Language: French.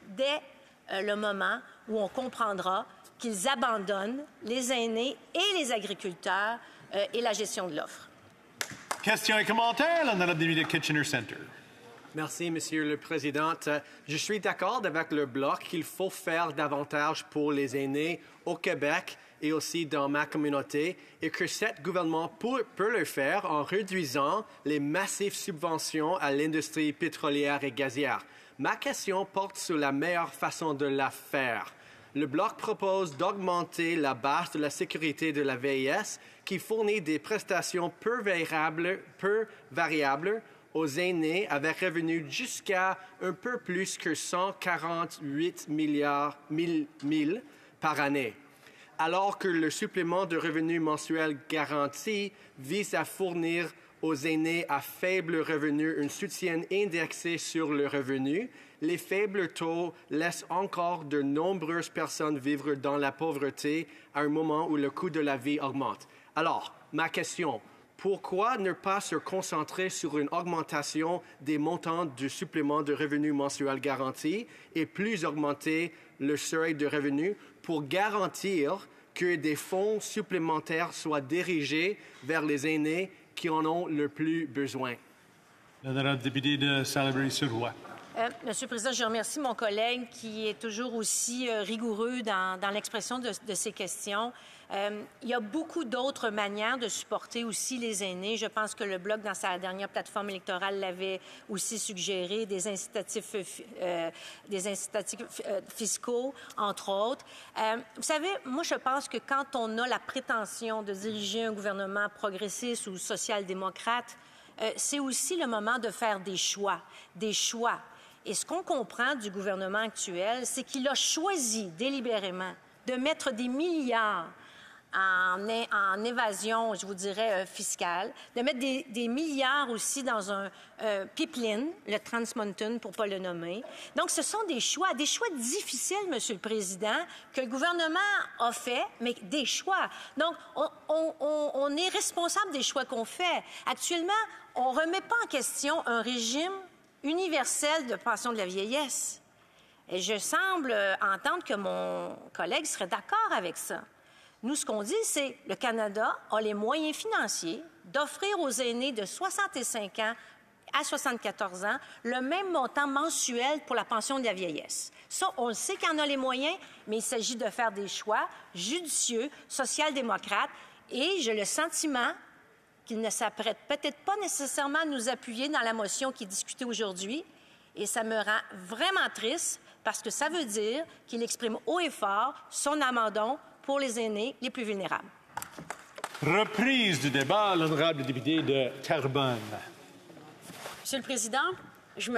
dès le moment où on comprendra qu'ils abandonnent les aînés et les agriculteurs et la gestion de l'offre. Questions et commentaires, l'honorable député de Kitchener Centre. Merci, Monsieur le Président. Je suis d'accord avec le Bloc qu'il faut faire davantage pour les aînés au Québec et aussi dans ma communauté, et que ce gouvernement peut le faire en réduisant les massives subventions à l'industrie pétrolière et gazière. Ma question porte sur la meilleure façon de la faire. Le Bloc propose d'augmenter la base de la sécurité de la VIS qui fournit des prestations peu variables aux aînés avec revenus jusqu'à un peu plus que 148 000 par année. Alors que le supplément de revenus mensuel garanti vise à fournir aux aînés à faible revenu un soutien indexé sur le revenu, les faibles taux laissent encore de nombreuses personnes vivre dans la pauvreté à un moment où le coût de la vie augmente. Alors, ma question, pourquoi ne pas se concentrer sur une augmentation des montants du supplément de revenus mensuel garanti et plus augmenter le seuil de revenus pour garantir que des fonds supplémentaires soient dirigés vers les aînés qui en ont le plus besoin? L'honorable député de Salaberry-sur-Roi. Monsieur le Président, je remercie mon collègue qui est toujours aussi rigoureux dans l'expression de ces questions. Il y a beaucoup d'autres manières de supporter aussi les aînés. Je pense que le Bloc, dans sa dernière plateforme électorale, l'avait aussi suggéré, des incitatifs fiscaux, entre autres. Vous savez, moi, je pense que quand on a la prétention de diriger un gouvernement progressiste ou social-démocrate, c'est aussi le moment de faire des choix. Et ce qu'on comprend du gouvernement actuel, c'est qu'il a choisi délibérément de mettre des milliards en évasion, je vous dirais, fiscale, de mettre des milliards aussi dans un pipeline, le Trans Mountain, pour ne pas le nommer. Donc, ce sont des choix difficiles, Monsieur le Président, que le gouvernement a fait, mais des choix. Donc, on est responsable des choix qu'on fait. Actuellement, on ne remet pas en question un régime universel de pension de la vieillesse. Et je semble entendre que mon collègue serait d'accord avec ça. Nous, ce qu'on dit, c'est que le Canada a les moyens financiers d'offrir aux aînés de 65 ans à 74 ans le même montant mensuel pour la pension de la vieillesse. Ça, on le sait qu'il y en a les moyens, mais il s'agit de faire des choix judicieux, social-démocrates, et j'ai le sentiment qu'il ne s'apprête peut-être pas nécessairement à nous appuyer dans la motion qui est discutée aujourd'hui. Et ça me rend vraiment triste parce que ça veut dire qu'il exprime haut et fort son abandon pour les aînés les plus vulnérables. Reprise du débat, l'honorable député de Terrebonne. Monsieur le Président, je me